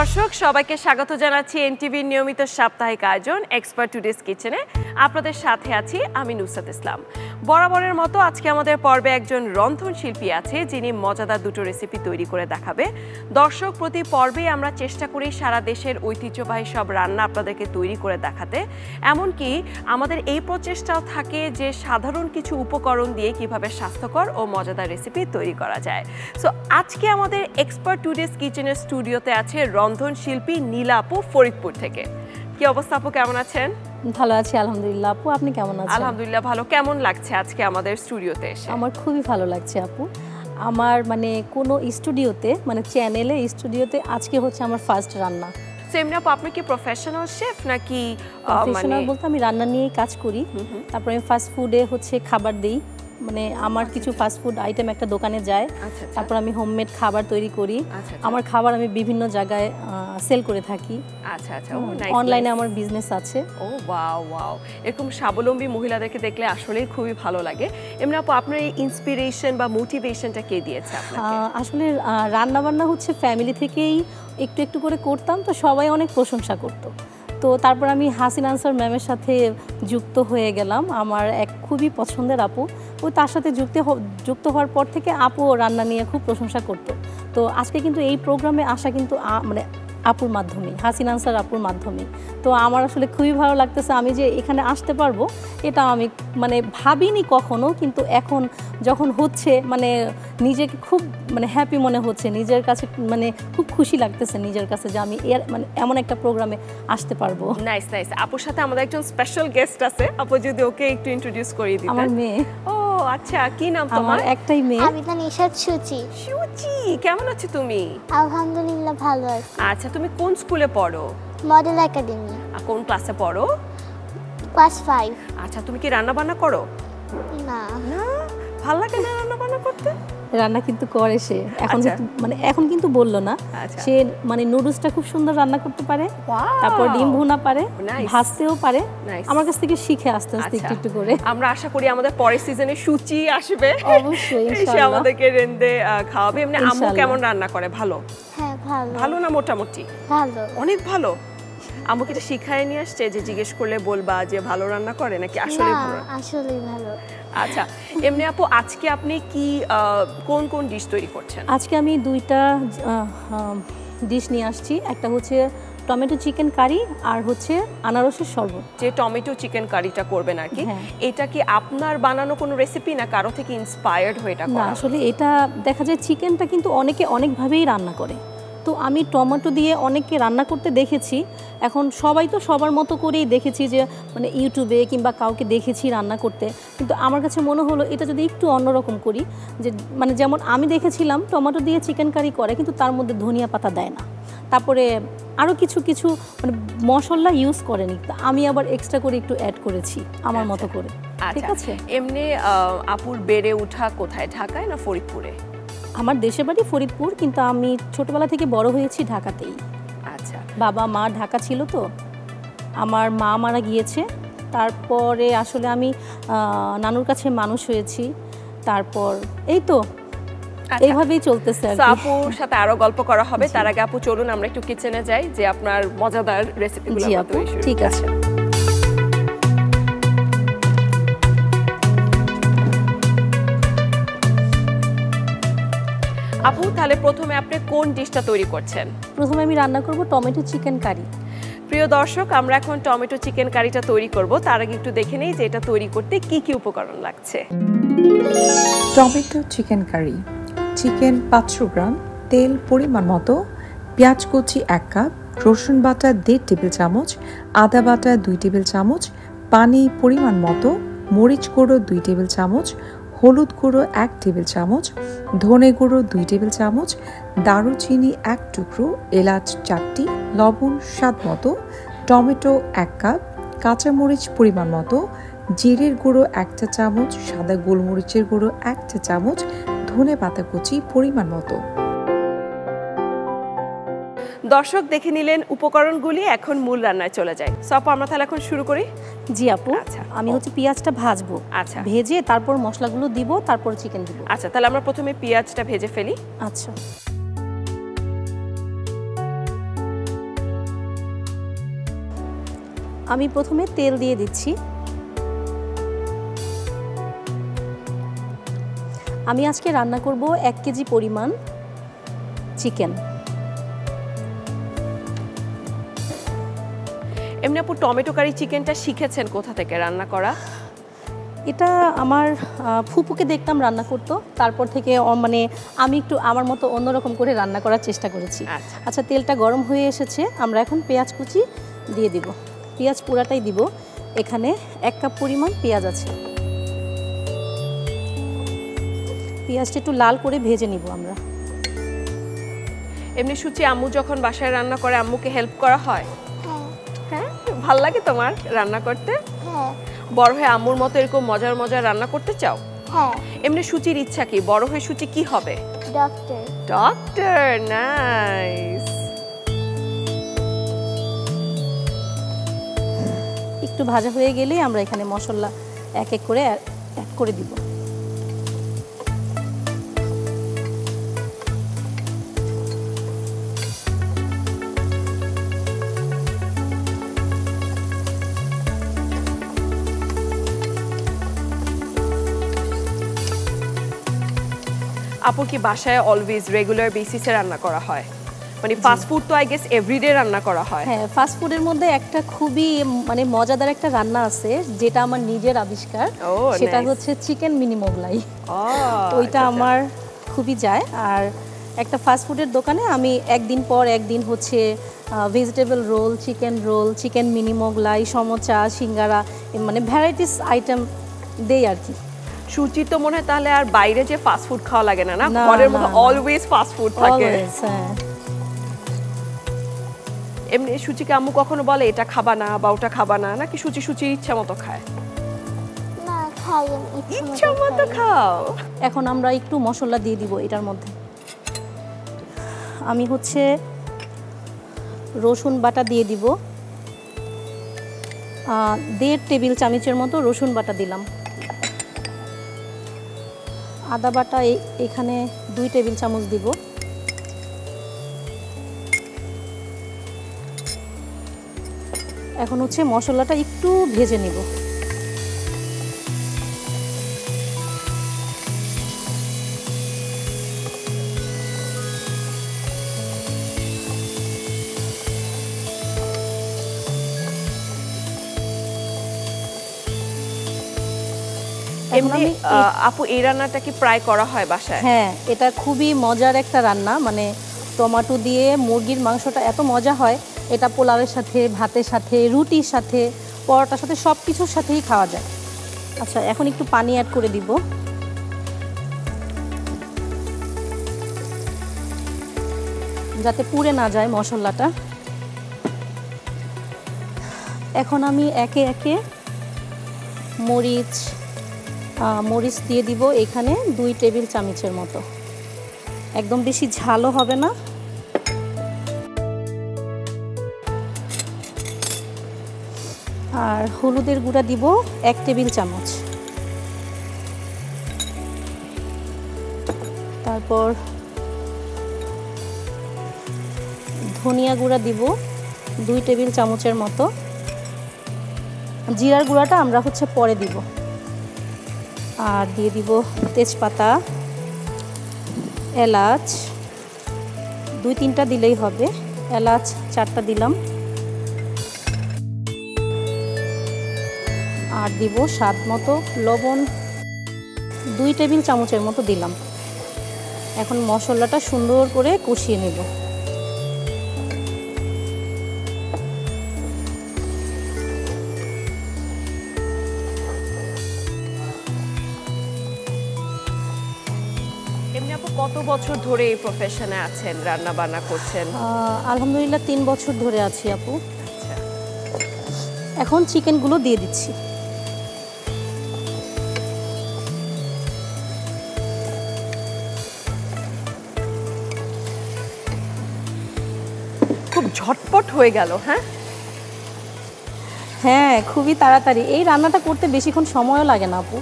দর্শক সবাইকে স্বাগত জানাচ্ছি এনটিভির নিয়মিত সাপ্তাহিক আয়োজন এক্সপার্ট টুডেস কিচেনে। আপনাদের সাথে আছি আমি নুসরাত ইসলাম। বরাবরের মতো আজকে আমাদের পর্বে একজন রন্ধনশিল্পী আছে যিনি মজাদার দুটো রেসিপি তৈরি করে দেখাবে। দর্শক প্রতি পর্বে আমরা চেষ্টা করি সারা দেশের ঐতিহ্যবাহী সব রান্না আপনাদেরকে তৈরি করে দেখাতে। এমনকি আমাদের এই প্রচেষ্টাও থাকে যে সাধারণ কিছু উপকরণ দিয়ে কিভাবে স্বাস্থ্যকর ও মজাদার রেসিপি তৈরি করা যায়। সো আজকে আমাদের এক্সপার্ট টুডেস কিচেনের স্টুডিওতে আছে রন্ধনশিল্পী নীলা আপু ফরিদপুর থেকে। কি অবস্থা আপু, কেমন আছেন? ভালো আছি আলহামদুলিল্লাহ। আপু আপনি কেমন আছেন? আলহামদুলিল্লাহ ভালো। কেমন লাগছে আজকে আমাদের স্টুডিওতে এসে? আমার খুবই ভালো লাগছে আপু। আমার কোনো স্টুডিওতে চ্যানেলে স্টুডিওতে আজকে হচ্ছে আমার ফার্স্ট রান্না। এমনি আপু আপনি কি প্রফেশনাল শেফ নাকি? প্রফেশনাল বলতে আমি রান্না নিয়েই কাজ করি। তারপরে আমি ফাস্ট ফুডে খাবার দিই, আমার কিছু ফাস্ট ফুড আইটেম একটা দোকানে যায়। তারপর আমি হোমমেড খাবার তৈরি করি। আমার খাবার আমি বিভিন্ন জায়গায় সেল করে থাকি। আচ্ছা আচ্ছা, অনলাইনে আমার বিজনেস আছে। ও ওয়াও ওয়াও, এরকম স্বাবলম্বী মহিলাদেরকে দেখলে আসলেই খুবই ভালো লাগে। এমনি আপু আপনার এই ইন্সপিরেশন বা মোটিভেশনটা কে দিয়েছে আপনাকে? আসলে রান্না বান্না হচ্ছে ফ্যামিলি থেকেই একটু একটু করে করতাম, তো সবাই অনেক প্রশংসা করতো। তো তারপর আমি হাসিনা আনসার ম্যামের সাথে যুক্ত হয়ে গেলাম। আমার এক খুবই পছন্দের আপু, তার সাথে যুক্ত হওয়ার পর থেকে আপু রান্না নিয়ে খুব প্রশংসা করতো। তো আজকে কিন্তু এই প্রোগ্রামে আসা কিন্তু আপুর মাধ্যমে, হাসিনা আনসার আপুর মাধ্যমে। তো আমার আসলে খুবই ভালো লাগতেছে। আমি যে এখানে আসতে পারবো এটা আমি ভাবিনি কখনো, কিন্তু এখন যখন হচ্ছে নিজেকে খুব হ্যাপি মনে হচ্ছে, নিজের কাছে খুব খুশি লাগতেছে নিজের কাছে যে আমি এমন একটা প্রোগ্রামে আসতে পারবো। Nice nice. আপুর সাথে আমাদের একজন স্পেশাল গেস্ট আছে, আপু যদি ওকে একটু ইন্ট্রোডিউস করিয়ে দিতেন। আমার মেয়ে। ও আচ্ছা, কি নাম তোমার? আমার একটাই মেয়ে। আমি তো নিশাত সুচি। সুচি, কেমন আছো তুমি? আলহামদুলিল্লাহ ভালো আছি। আচ্ছা, তুমি কোন স্কুলে পড়ো? Model academy. কোন ক্লাসে পড়ো? ক্লাস 5। আচ্ছা, তুমি কি রান্না বান্না করো? না না, ভালো লাগে না রান্না বান্না করতে? রান্না কিন্তু করে সে এখন। এখন কিন্তু বললো না, সে নুডলসটা খুব সুন্দর রান্না করতে পারে, তারপর ডিম ভুনা পারে, ভাজতেও পারে। আমার কাছ থেকে শিখে আস্তে আস্তে একটু একটু করে। আমরা আশা করি আমাদের পরের সিজনে সুচি আসবে, অবশ্যই সে আমাদেরকে রেঁধে খাওয়াবে। এমনি আম্মু কেমন রান্না করে? ভালো? হ্যাঁ ভালো। ভালো না মোটামুটি? ভালো, অনেক ভালো। আম্মু কি শিখায় নিয়ে আসছে যে জিজ্ঞেস করলে বলবা যে ভালো রান্না করে নাকি আসলে ভালো? আসলেই ভালো। আচ্ছা, এমনি আপু আজকে আপনি কি কোন কোন ডিশ তৈরি করছেন? আজকে আমি দুইটা ডিশ নিয়ে আসছি। একটা হচ্ছে টমেটো চিকেন কারি আর হচ্ছে আনারসের শরবত। যে টমেটো চিকেন কারিটা করবেন আর কি, এটা কি আপনার বানানো কোনো রেসিপি না কারো থেকে ইন্সপায়ার্ড হয়ে এটা করা? না, আসলে এটা দেখা যায় চিকেনটা কিন্তু অনেকে অনেকভাবেই রান্না করে। তো আমি টমেটো দিয়ে অনেককে রান্না করতে দেখেছি। এখন সবাই তো সবার মতো করেই দেখেছি যে ইউটিউবে কিংবা কাউকে দেখেছি রান্না করতে, কিন্তু আমার কাছে মনে হলো এটা যদি একটু অন্যরকম করি, যে যেমন আমি দেখেছিলাম টমেটো দিয়ে চিকেন কারি করে কিন্তু তার মধ্যে ধনিয়া পাতা দেয় না, তারপরে আরও কিছু কিছু মশলা ইউজ করেনি, আমি আবার এক্সট্রা করে একটু অ্যাড করেছি আমার মতো করে। ঠিক আছে। এমনি আপুর বেড়ে ওঠা কোথায়, ঢাকায় না ফরিদপুরে? আমার দেশের বাড়ি ফরিদপুর, কিন্তু আমি ছোটবেলা থেকে বড় হয়েছি ঢাকাতেই। আচ্ছা, বাবা মা ঢাকা ছিল, তো আমার মা মারা গিয়েছে, তারপরে আসলে আমি নানুর কাছে মানুষ হয়েছি, তারপর এই তো এইভাবেই চলতেছে। আপুর সাথে আরো গল্প করা হবে, তার আগে আপু চলুন আমরা একটু কিচেনে যাই যে আপনার মজাদার রেসিপিগুলো তৈরি করি। ঠিক আছে। আপু তাহলে প্রথমে আপনি কোন ডিশটা তৈরি করছেন? প্রথমে আমি রান্না করব টমেটো চিকেন কারি। প্রিয় দর্শক, আমরা এখন টমেটো চিকেন কারিটা তৈরি করব। তার আগে একটু দেখে নেই যে এটা তৈরি করতে কি কি উপকরণ লাগছে। টমেটো চিকেন কারি, চিকেন 500 গ্রাম, তেল পরিমাণ মতো, পেঁয়াজ কুচি 1 কাপ, রসুন বাটা 1.5 টেবিল চামচ, আদা বাটা 2 টেবিল চামচ, পানি পরিমাণ মতো, মরিচ গুঁড়ো 2 টেবিল চামচ, হলুদ গুঁড়ো 1 টেবিল চামচ, ধনে গুঁড়ো 2 টেবিল চামচ, দারুচিনি 1 টুকরো, এলাচ 4টি, লবণ স্বাদ মতো, টমেটো 1 কাপ, কাঁচামরিচ পরিমাণ মতো, জিরের গুঁড়ো 1 চা চামচ, সাদা গোলমরিচের গুঁড়ো 1 চা চামচ, ধনে পাতা কুচি পরিমাণ মতো। দর্শক দেখে নিলেন উপকরণগুলি, এখন মূল রান্নায় চলে যায়। সো আপু আমরা তাহলে এখন শুরু করি। জি আপু। আচ্ছা, আমি পেঁয়াজটা ভাজবো। আচ্ছা, ভেজে তারপর মশলাগুলো দিব, তারপর চিকেন দিব। আচ্ছা, তাহলে আমরা প্রথমে পেঁয়াজটা ভেজে ফেলি। আচ্ছা। আমি প্রথমে তেল দিয়ে দিচ্ছি। আমি আজকে রান্না করব 1 কেজি পরিমাণ চিকেন। এমনি আপু টমেটো কারি চিকেনটা শিখেছেন কোথা থেকে রান্না করা? এটা আমার ফুপুকে দেখতাম রান্না করতো, তারপর থেকে মানে আমি একটু আমার মতো অন্যরকম করে রান্না করার চেষ্টা করেছি। আচ্ছা, তেলটা গরম হয়ে এসেছে, আমরা এখন পেঁয়াজ কুচি দিয়ে দিব। পেঁয়াজ পুরাটাই দিব। এখানে 1 কাপ পরিমাণ পেঁয়াজ আছে। পেঁয়াজটা একটু লাল করে ভেজে নিব আমরা। এমনি সুচি আম্মু যখন বাসায় রান্না করে আম্মুকে হেল্প করা হয়? হ্যাঁ। হ্যাঁ, ভাল লাগে তোমার রান্না করতে? হ্যাঁ। বড় হয়ে আম্মুর মতো এরকম মজার মজার রান্না করতে চাও? হ্যাঁ। এমনি সুচির ইচ্ছা কি? বড় হয়ে সুচি কি হবে? ডক্টর। Doctor, nice. একটু ভাজা হয়ে গেলেই আমরা এখানে মশলা এক এক করে অ্যাড করে দিব। আপুর কি বাসায় অলওয়েজ রেগুলার বেসিসে রান্না করা হয়? মানে ফাস্ট ফুড তো আই গেস এভরিডে রান্না করা হয়। হ্যাঁ, ফাস্ট ফুডের মধ্যে একটা খুবই মানে মজাদার একটা রান্না আছে যেটা আমার নিজের আবিষ্কার। সেটা হচ্ছে চিকেন মিনি মোগলাই। ওইটা আমার খুবই যায়। আর একটা ফাস্ট ফুডের দোকানে আমি একদিন পর একদিন হচ্ছে vegetable roll, chicken mini Mughlai, samosa, সিঙ্গারা, মানে ভ্যারাইটিস আইটেম দেই আর কি। সুচি তো মনে হয় তাহলে আর বাইরে যে ফাস্ট ফুড খাওয়া লাগে না, না? ঘরের মধ্যে অলওয়েজ ফাস্ট ফুড থাকে। এমনি সুচিকে আম্মু কখনো বলে এটা খাবা না বা ওটা খাবা না, নাকি সুচির ইচ্ছা মতো খায়? না, খাই ইচ্ছা মতো খাও। এখন আমরা একটু মশলা দিয়ে দিব এটার মধ্যে। আমি হচ্ছে রসুন বাটা দিয়ে দিব। 1.5 টেবিল চামচের মতো রসুন বাটা দিলাম। আদা বাটা এখানে 2 টেবিল চামচ দিব। এখন হচ্ছে মশলাটা একটু ভেজে নিব। এমনি আপু এই রান্নাটা কি প্রায় করা হয় বাসায়? হ্যাঁ, এটা খুবই মজার একটা রান্না। মানে টমেটো দিয়ে মুরগির মাংসটা এত মজা হয়, এটা পোলাওয়ের সাথে, ভাতের সাথে, রুটির সাথে, পরোটার সাথে, সব কিছুর সাথেই খাওয়া যায়। আচ্ছা, এখন একটু পানি অ্যাড করে দিব। যাতে পুড়ে না যায় মশলাটা। এখন আমি একে একে মরিচ দিয়ে দিব এখানে 2 টেবিল চামচের মতো। একদম বেশি ঝালও হবে না। আর হলুদের গুঁড়া দিব 1 টেবিল চামচ। তারপর ধনিয়া গুঁড়া দিব 2 টেবিল চামচের মতো। জিরার গুঁড়াটা আমরা হচ্ছে পরে দিব। আর দিয়ে দিব তেজপাতা, এলাচ 2-3টা দিলেই হবে। এলাচ 4টা দিলাম। আর দিব স্বাদ মতো লবণ 2 টেবিল চামচের মতো দিলাম। এখন মশলাটা সুন্দর করে কষিয়ে নেব। এমনি আপু কত বছর ধরে এই প্রফেশনে আছেন, রান্না বান্না করছেন? আলহামদুলিল্লাহ 3 বছর ধরে আছি আপু। এখন চিকেনগুলো দিয়ে দিচ্ছি। খুব ঝটপট হয়ে গেল। হ্যাঁ হ্যাঁ, খুবই তাড়াতাড়ি। এই রান্নাটা করতে বেশিক্ষণ সময়ও লাগে না আপু।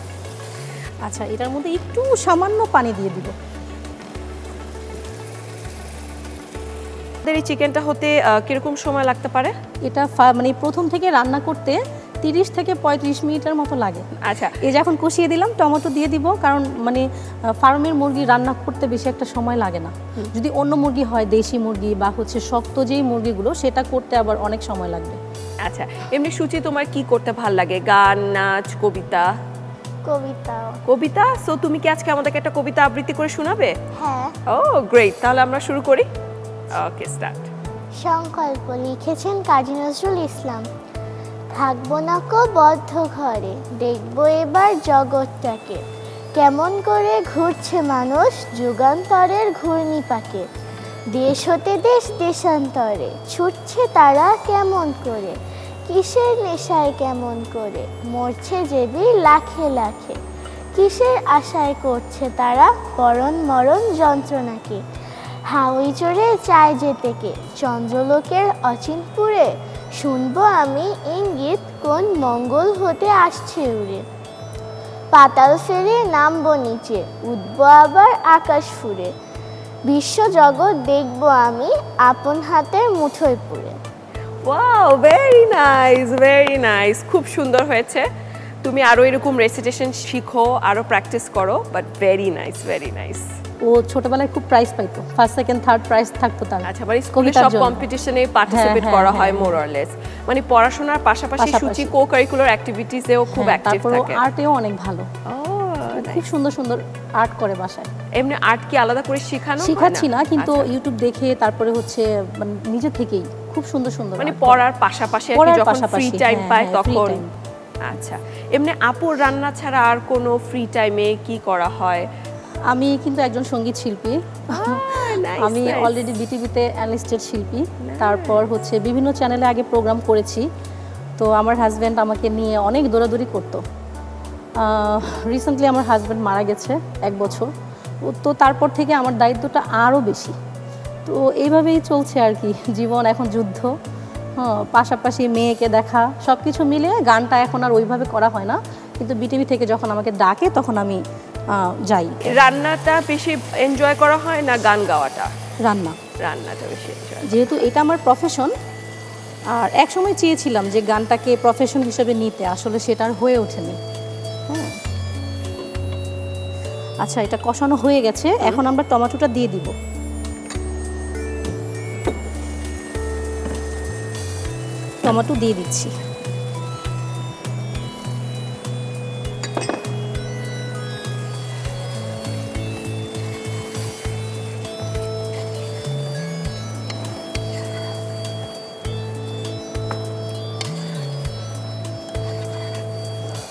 আচ্ছা, এটার মধ্যে একটু সামান্য পানি দিয়ে দিব। এই চিকেনটা হতে কিরকম সময় লাগতে পারে? এটা মানে প্রথম থেকে রান্না করতে 30 থেকে 35 মিনিটের মতো লাগে। আচ্ছা, এই যে এখন কষিয়ে দিলাম, টমেটো দিয়ে দিব, কারণ মানে ফার্মের মুরগি রান্না করতে বেশি একটা সময় লাগে না। যদি অন্য মুরগি হয়, দেশি মুরগি বা হচ্ছে শক্ত যেই মুরগিগুলো, সেটা করতে আবার অনেক সময় লাগবে। আচ্ছা, এমনি সুচি তোমার কি করতে ভাল লাগে? গান, নাচ, কবিতা? কবিতা। কবিতা? সো তুমি কি আজকে আমাদেরকে একটা কবিতা আবৃত্তি করে শোনাবে? হ্যাঁ। ও গ্রেট, তাহলে আমরা শুরু করি। ওকে, স্টার্ট। সংকল্প লিখেছেন কাজী নজরুল ইসলাম। থাকবো না কো বদ্ধ ঘরে, দেখবো এবার জগৎটাকে, কেমন করে ঘুরছে মানুষ যুগান্তরের ঘূর্ণিপাকে। দেশ হতে দেশ দেশান্তরে, ছুটছে তারা কেমন করে, কিসের নেশায় কেমন করে, মরছে যেবি লাখে লাখে। কিসের আশায় করছে তারা বরণ মরণ যন্ত্রণাকে। হাওয়াই চড়ে চায় যেতে কে চন্দ্রলোকের অচিনপুরে, শুনবো আমি ইঙ্গিত কোন মঙ্গল হতে আসছে উড়ে। পাতাল ফেরে নামবো নিচে, উঠবো আবার আকাশ ফুরে, বিশ্বজগৎ দেখবো আমি আপন হাতের মুঠোয় পুরে। Wow, very nice, very nice, খুব সুন্দর হয়েছে। তুমি আরো এরকম রেসিটেশন শিখো, আরো প্র্যাকটিস করো, but very nice, very nice. ও ছোটবেলায় খুব প্রাইজ পাইতো, ফার্স্ট সেকেন্ড থার্ড প্রাইজ থাকতো তার। আচ্ছা, মানে স্কুলে সব কম্পিটিশনে পার্টিসিপেট করা হয় মোর অর লেস। মানে পড়াশোনার পাশাপাশি সুচি কো কারিকুলার অ্যাক্টিভিটিসেও খুব অ্যাক্টিভ থাকে। তারপর আর্টেও অনেক ভালো, খুব সুন্দর সুন্দর আর্ট করে বাসায়। এমনি আর্ট কি আলাদা করে শেখানো হয়? শেখাচ্ছি না, কিন্তু ইউটিউব দেখে তারপরে হচ্ছে মানে নিজে থেকেই খুব সুন্দর সুন্দর, মানে পড়ার পাশাপাশি আর কি যখন ফ্রি টাইম পায় তখন। আচ্ছা, এমনি আপুর রান্না ছাড়া আর কোনো ফ্রি টাইমে কি করা হয়? আমি কিন্তু একজন সঙ্গীত শিল্পী। আমি অলরেডি বিটিভিতে অ্যানলিস্টেড শিল্পী। তারপর হচ্ছে বিভিন্ন চ্যানেলে আগে প্রোগ্রাম করেছি। তো আমার হাজব্যান্ড আমাকে নিয়ে অনেক দৌড়াদৌড়ি করতো। রিসেন্টলি আমার হাজব্যান্ড মারা গেছে 1 বছর, তো তারপর থেকে আমার দায়িত্বটা আরও বেশি। তো এইভাবেই চলছে আর কি জীবন, এখন যুদ্ধ। পাশাপাশি মেয়েকে দেখা, সব কিছু মিলে গানটা এখন আর ওইভাবে করা হয় না, কিন্তু বিটিভি থেকে যখন আমাকে ডাকে তখন আমি যাই। রান্নাটা বেশি এনজয় করা হয় না গান গাওয়াটা? রান্নাটা বেশি এনজয়, যেহেতু এটা আমার প্রফেশন। আর এক সময় চেয়েছিলাম যে গানটাকে প্রফেশন হিসেবে নিতে, আসলে সেটা আর হয়ে ওঠেনি। হ্যাঁ, আচ্ছা, এটা কষানো হয়ে গেছে, এখন আমরা টমেটোটা দিয়ে দিব। টমেটো দিয়ে দিচ্ছি।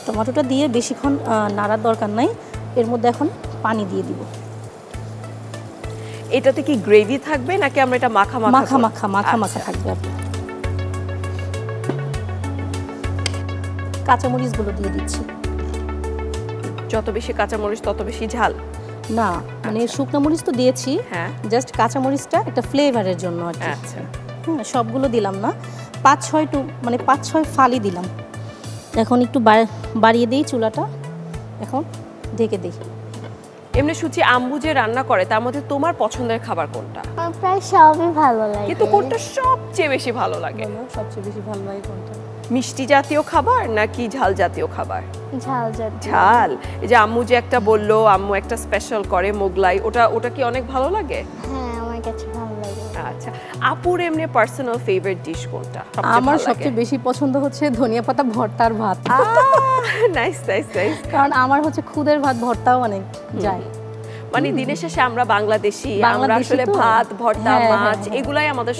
টমেটোটা দিয়ে বেশিক্ষণ নাড়ার দরকার নাই, এর মধ্যে এখন পানি দিয়ে দিব। এটাতে কি গ্রেভি থাকবে নাকি আমরা এটা মাখা মাখা থাকবে? কাঁচামরিচগুলো দিয়ে দিচ্ছি। যত বেশি কাঁচামরিচ তত বেশি ঝাল না, মানে শুকনো মরিচ তো দিয়েছি, হ্যাঁ, জাস্ট কাঁচামরিচটা একটা ফ্লেভারের জন্য আর কি। আচ্ছা, সবগুলো দিলাম না, 5-6 ফালি দিলাম। এখন একটু বাড়িয়ে দিই চুলাটা, এখন ঢেকে দিই। এমনি সুচি আম্মু যে রান্না করে তার মধ্যে তোমার পছন্দের খাবার কোনটা? আমার প্রায় সবই ভালো লাগে, কিন্তু কোনটা সবচেয়ে বেশি ভালো লাগে? সবচেয়ে বেশি ভালো লাগে কোনটা? মিষ্টি জাতীয় খাবার নাকি ঝাল জাতীয় খাবার? ঝাল জাতীয়। ঝাল। এই যে আম্মু যে একটা বললো আম্মু একটা স্পেশাল করে মোগলাই, ওটা কি অনেক ভালো লাগে? হ্যাঁ, আমার কাছে ভালো লাগে। আচ্ছা, আপুর এমনি পার্সোনাল ফেভারিট ডিশ কোনটা? আমার সবচেয়ে বেশি পছন্দ হচ্ছে ধনিয়া পাতা ভর্তার ভাত। নাইস নাইস নাইস, কারণ আমার হচ্ছে খুদের ভাত ভর্তাও অনেক যায়। মানে দিনের শেষে আমরা বাংলাদেশি, আমরা আসলে ভাত ভর্তা মাছ এগুলাই আমাদের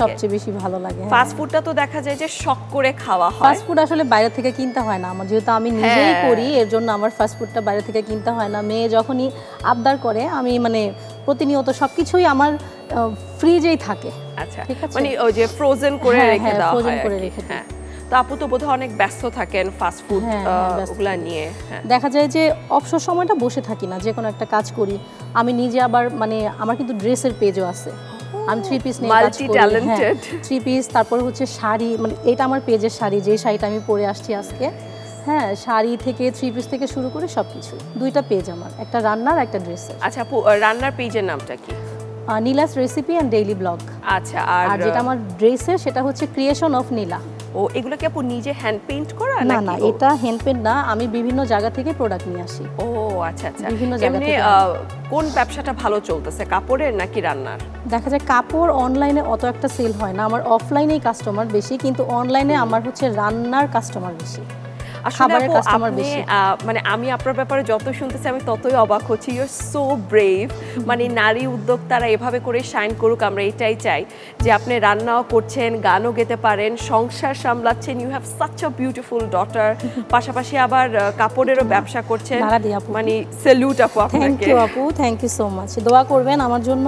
সবচেয়ে বেশি ভালো লাগে। ফাস্ট ফুডটা তো দেখা যায় যে শখ করে খাওয়া হয়। ফাস্ট ফুড আসলে বাইরে থেকে কিনতে হয় না আমার, যেহেতু আমি নিজেই করি, এর জন্য আমার ফাস্ট ফুডটা বাইরে থেকে কিনতে হয় না। মেয়ে যখনই আবদার করে আমি মানে প্রতিনিয়ত সবকিছুই আমার ফ্রিজেই থাকে। আচ্ছা, মানে ওই যে ফ্রোজেন করে রেখে দেওয়া হয়। হ্যাঁ, তো আপু তো বোধহয় অনেক ব্যস্ত থাকেন ফাস্ট ফুড ওগুলা নিয়ে। দেখা যায় যে অবসর সময়টা বসে থাকি না, যে কোনো একটা কাজ করি। আমি নিজে আবার মানে আমার কিন্তু ড্রেসের পেজও আছে, আমি 3 পিস নিয়ে কাজ করি। 3 পিস, তারপর হচ্ছে শাড়ি, মানে এটা আমার পেজের শাড়ি, যে শাড়িটা আমি পরে আসছি আজকে। হ্যাঁ, শাড়ি থেকে 3 পিস থেকে শুরু করে সবকিছু। 2টা পেজ আমার, একটা রান্নার একটা ড্রেসের। আচ্ছা আপু, রান্নার পেজের নামটা কি? Neela's recipe and daily blog. আচ্ছা, আর যেটা আমার ড্রেসের সেটা হচ্ছে ক্রিয়েশন অফ নীলা। ও, এগুলো কি আপু নিজে হ্যান্ড পেইন্ট করা না না, এটা হ্যান্ড পেইন্ট না, আমি বিভিন্ন জায়গা থেকে প্রোডাক্ট নিয়ে আসি। ও আচ্ছা আচ্ছা। বিভিন্ন জায়গা এমনি থেকে কোন ব্যবসাটা ভালো চলতেছে, কাপড়ের নাকি রান্নার? দেখা যায় কাপড় অনলাইনে অত একটা সেল হয় না, আমার অফলাইনেই কাস্টমার বেশি, কিন্তু অনলাইনে আমার হচ্ছে রান্নার কাস্টমার বেশি, খাবারের কাস্টমার বেশি। মানে আমি আপনার ব্যাপারে যত শুনতেছি আমি ততই অবাক হচ্ছি। You are so brave. মানে নারী উদ্যোক্তারা এভাবে করে শাইন করুক, আমরা এটাই চাই যে আপনি রান্নাও করছেন, গানও গেতে পারেন, সংসার সামলাচ্ছেন, you have such a beautiful daughter, পাশাপাশি আবার কাপড়েরও ব্যবসা করছেন। মানে স্যালুট আপু আপনাকে। থ্যাংক ইউ আপু, থ্যাংক ইউ সো মাচ। দোয়া করবেন আমার জন্য,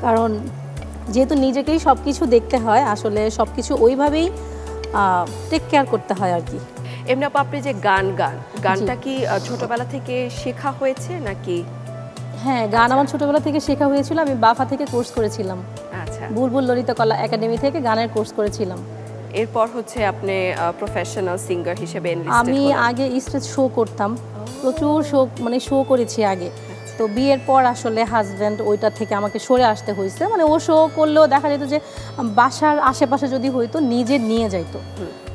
কারণ যেহেতু নিজেকেই সব কিছু দেখতে হয়, আসলে সব কিছু ওইভাবেই টেক কেয়ার করতে হয় আর কি। এমনি আপনি যে গানটা কি ছোটবেলা থেকে শেখা হয়েছে নাকি? হ্যাঁ, গান আমার ছোটবেলা থেকে শেখা হয়েছিল। আমি বাফা থেকে কোর্স করেছিলাম, আচ্ছা, বুলবুল ললিত কলা একাডেমি থেকে গানের কোর্স করেছিলাম। এরপর হচ্ছে আপনি প্রফেশনাল সিঙ্গার হিসেবে আমি আগে স্টেজ শো করতাম, প্রচুর শো করেছি আগে। তো বিয়ের পর আসলে হাজব্যান্ড ওইটা থেকে আমাকে সরে আসতে হয়েছে। মানে ও শো করলেও দেখা যেত যে বাসার আশেপাশে যদি হইতো নিজে নিয়ে যাইতো।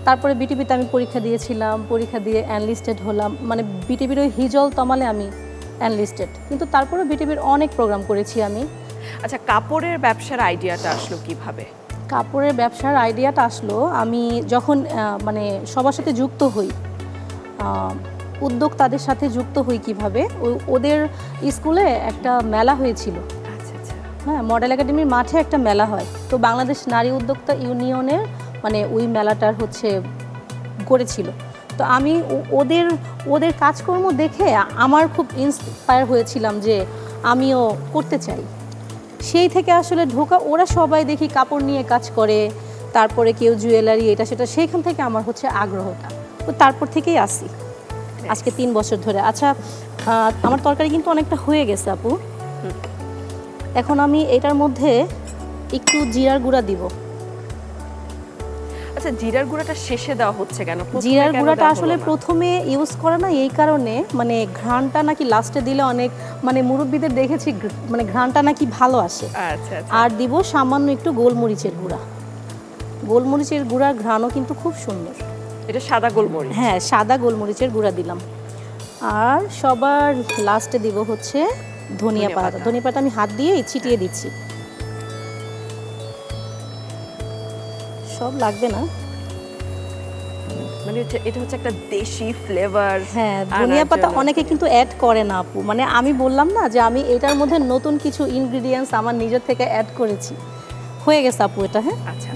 তারপরে বিটিভিতে আমি পরীক্ষা দিয়েছিলাম, পরীক্ষা দিয়ে অ্যানলিস্টেড হলাম। মানে বিটিভির ওই হিজল তমালে আমি অ্যানলিস্টেড, কিন্তু তারপরে বিটিভির অনেক প্রোগ্রাম করেছি আমি। আচ্ছা, কাপড়ের ব্যবসার আইডিয়াটা আসলো কিভাবে? কাপড়ের ব্যবসার আইডিয়াটা আসলো আমি যখন মানে সবার সাথে যুক্ত হই, উদ্যোক্তাদের সাথে যুক্ত হই কিভাবে, ওদের স্কুলে একটা মেলা হয়েছিল। আচ্ছা আচ্ছা। হ্যাঁ, মডেল একাডেমির মাঠে একটা মেলা হয়। তো বাংলাদেশ নারী উদ্যোক্তা ইউনিয়নের মানে ওই মেলাটার হচ্ছে করেছিল। তো আমি ওদের কাজকর্ম দেখে আমার খুব ইন্সপায়ার হয়েছিলাম যে আমিও করতে চাই। সেই থেকে আসলে ঢোকা। ওরা সবাই দেখি কাপড় নিয়ে কাজ করে, তারপরে কেউ জুয়েলারি এটা সেটা, সেইখান থেকে আমার হচ্ছে আগ্রহটা। তো তারপর থেকেই আসি আজকে 3 বছর ধরে। আচ্ছা, আমার তরকারি কিন্তু অনেকটা হয়ে গেছে আপু। এখন আমি এটার মধ্যে একটু জিরার গুঁড়া দিব। আচ্ছা, জিরার গুঁড়াটা শেষে দেওয়া হচ্ছে কেন? জিরার গুঁড়াটা আসলে প্রথমে ইউজ করে না, এই কারণে মানে ঘ্রাণটা নাকি লাস্টে দিলে অনেক, মানে মুরব্বিদের দেখেছি মানে ঘ্রাণটা নাকি ভালো আসে। আচ্ছা আচ্ছা। আর দিব সামান্য একটু গোলমরিচের গুঁড়া। গোলমরিচের গুঁড়ার ঘ্রাণও কিন্তু খুব সুন্দর। এটা সাদা গোলমরিচ? হ্যাঁ, সাদা গোলমরিচের গুঁড়া দিলাম। আর সবার লাস্টে দিব হচ্ছে ধনিয়া পাতা। ধনিয়া পাতা আমি হাত দিয়ে ছিটিয়ে দিচ্ছি, সব লাগবে না। মানে এটা হচ্ছে একটা দেশি ফ্লেভার। হ্যাঁ, ধনিয়া পাতা অনেকে কিন্তু অ্যাড করে না আপু। মানে আমি বললাম না যে আমি এটার মধ্যে নতুন কিছু ইনগ্রেডিয়েন্টস আমার নিজের থেকে অ্যাড করেছি। হয়ে গেছে আপু এটা। হ্যাঁ, আচ্ছা।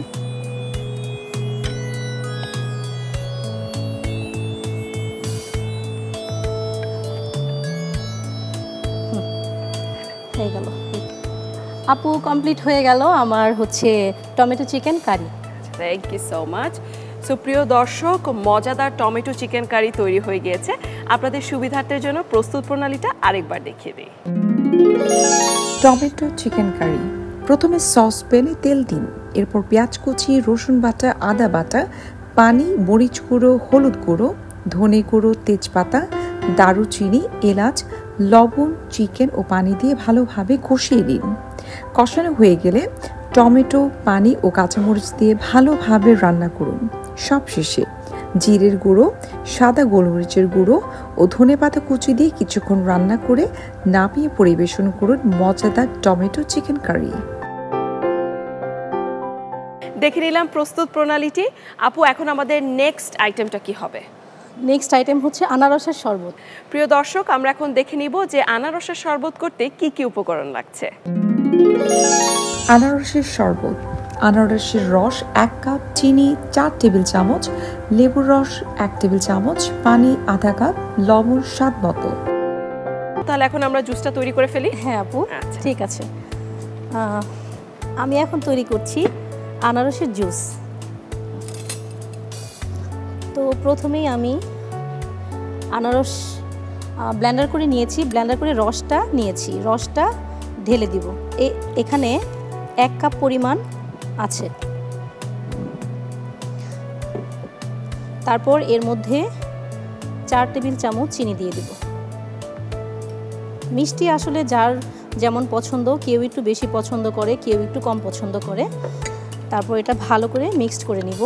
হয়ে গেল আপু, কমপ্লিট হয়ে গেল আমার হচ্ছে tomato chicken curry. Thank you so much. So প্রিয় দর্শক, মজাদার টমেটো চিকেন কারি তৈরি হয়ে গিয়েছে। আপনাদের সুবিধার্থের জন্য প্রস্তুত প্রণালীটা আরেকবার দেখিয়ে দিই। Tomato chicken curry. প্রথমে সস প্যানে তেল দিন, এরপর পেঁয়াজ কুচি, রসুন বাটা, আদা বাটা, পানি, মরিচ গুঁড়ো, হলুদ গুঁড়ো, ধনে গুঁড়ো, তেজপাতা, দারুচিনি, এলাচ, লবণ, চিকেন ও পানি দিয়ে ভালোভাবে কষিয়ে দিন। কষানো হয়ে গেলে টমেটো, পানি ও কাঁচামরিচ দিয়ে ভালোভাবে রান্না করুন। সবশেষে জিরের গুঁড়ো, সাদা গোলমরিচের গুঁড়ো ও ধনেপাতা কুচি দিয়ে কিছুক্ষণ রান্না করে নামিয়ে পরিবেশন করুন মজাদার টমেটো চিকেন কারি। দেখে নিলাম প্রস্তুত প্রণালীটি। আপু, এখন আমাদের নেক্সট আইটেমটা কি হবে? নেক্সট আইটেম হচ্ছে আনারসের শরবত। প্রিয় দর্শক, আমরা এখন দেখে নিব যে আনারসের শরবত করতে কি কি উপকরণ লাগছে। আনারসের শরবত। আনারসের রস 1 কাপ, চিনি 4 টেবিল চামচ, লেবুর রস 1 টেবিল চামচ, পানি আধা কাপ, লবণ স্বাদ মতো। তাহলে এখন আমরা জুসটা তৈরি করে ফেলি। হ্যাঁ আপু, আচ্ছা। ঠিক আছে। আমি এখন তৈরি করছি আনারসের জুস। তো প্রথমেই আমি আনারস ব্লেন্ডার করে নিয়েছি, ব্লেন্ডার করে রসটা নিয়েছি, রসটা ঢেলে দিব। এখানে 1 কাপ পরিমাণ আছে। তারপর এর মধ্যে 4 টেবিল চামচ চিনি দিয়ে দিব। মিষ্টি আসলে যার যেমন পছন্দ, কেউ একটু বেশি পছন্দ করে, কেউ একটু কম পছন্দ করে। তারপর এটা ভালো করে মিক্সড করে নিব।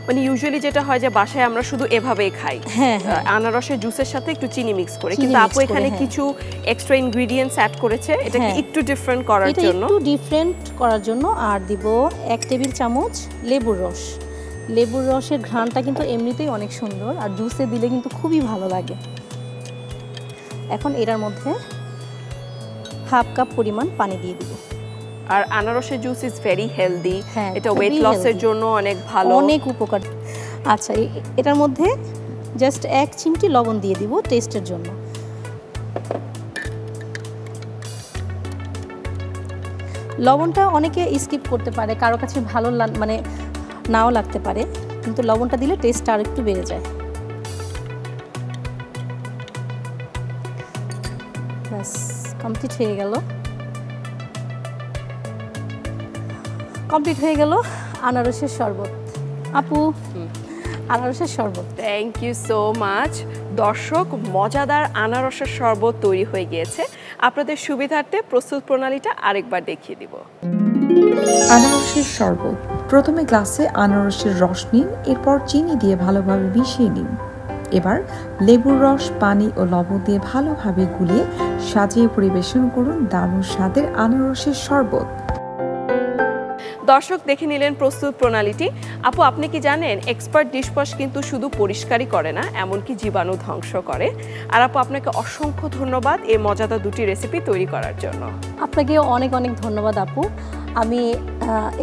মানে ইউজুয়ালি যেটা হয় যে বাসায় আমরা শুধু এভাবেই খাই, হ্যাঁ হ্যাঁ, আনারসের জুসের সাথে একটু চিনি মিক্স করে, চিনি কিন্তু mix আপু করে, এখানে হ্যাঁ। কিছু এক্সট্রা ইনগ্রেডিয়েন্টস অ্যাড করেছে, এটা কি হ্যাঁ। একটু ডিফারেন্ট করার এটা জন্য? একটু ডিফারেন্ট করার জন্য আর দিব 1 টেবিল চামচ লেবুর রস। লেবুর রসের ঘ্রাণটা কিন্তু এমনিতেই অনেক সুন্দর, আর জুসে দিলে কিন্তু খুবই ভালো লাগে। এখন এটার মধ্যে হাফ কাপ পরিমাণ পানি দিয়ে দিব। আর আনারসের জুস ইজ ভেরি হেলদি, হ্যাঁ, এটা খুবই ওয়েট লসের healthy। জন্য অনেক ভালো। অনেক উপকার। আচ্ছা, এটার মধ্যে জাস্ট 1 চিমটি লবণ দিয়ে দিব টেস্টের জন্য। লবণটা অনেকে স্কিপ করতে পারে, কারো কাছে ভালো মানে নাও লাগতে পারে, কিন্তু লবণটা দিলে টেস্টটা আর একটু বেড়ে যায়। ব্যাস কমপ্লিট হয়ে গেল। কমপ্লিট হয়ে গেল আনারসের শরবত। আপু, আনারসের শরবত। Thank you so much. দর্শক, মজাদার আনারসের শরবত তৈরি হয়ে গিয়েছে। আপনাদের সুবিধার্থে প্রস্তুত প্রণালীটা আরেকবার দেখিয়ে দিব। আনারসের শরবত। প্রথমে গ্লাসে আনারসের রস নিন, এরপর চিনি দিয়ে ভালোভাবে মিশিয়ে নিন। এবার লেবুর রস, পানি ও লবণ দিয়ে ভালোভাবে গুলিয়ে সাজিয়ে পরিবেশন করুন দারুণ স্বাদের আনারসের শরবত। দর্শক, দেখে নিলেন প্রস্তুত প্রণালীটি। আপু, আপনি কি জানেন এক্সপার্ট ডিশওয়াশ কিন্তু শুধু পরিষ্কারই করে না, এমনকি জীবাণু ধ্বংস করে। আর আপু, আপনাকে অসংখ্য ধন্যবাদ এই মজাদার দুটি রেসিপি তৈরি করার জন্য। আপনাকেও অনেক অনেক ধন্যবাদ আপু। আমি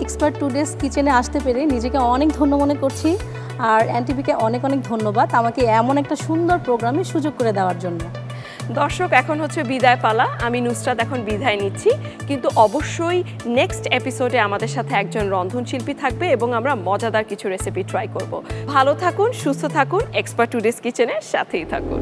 এক্সপার্ট টুডেস কিচেনে আসতে পেরে নিজেকে অনেক ধন্য মনে করছি। আর এনটিভিকে অনেক অনেক ধন্যবাদ আমাকে এমন একটা সুন্দর প্রোগ্রামে সুযোগ করে দেওয়ার জন্য। দর্শক, এখন হচ্ছে বিদায় পালা। আমি নুসরাত এখন বিদায় নিচ্ছি, কিন্তু অবশ্যই নেক্সট এপিসোডে আমাদের সাথে একজন রন্ধনশিল্পী থাকবে এবং আমরা মজাদার কিছু রেসিপি ট্রাই করব। ভালো থাকুন, সুস্থ থাকুন, এক্সপার্ট টুডেস কিচেনের সাথেই থাকুন।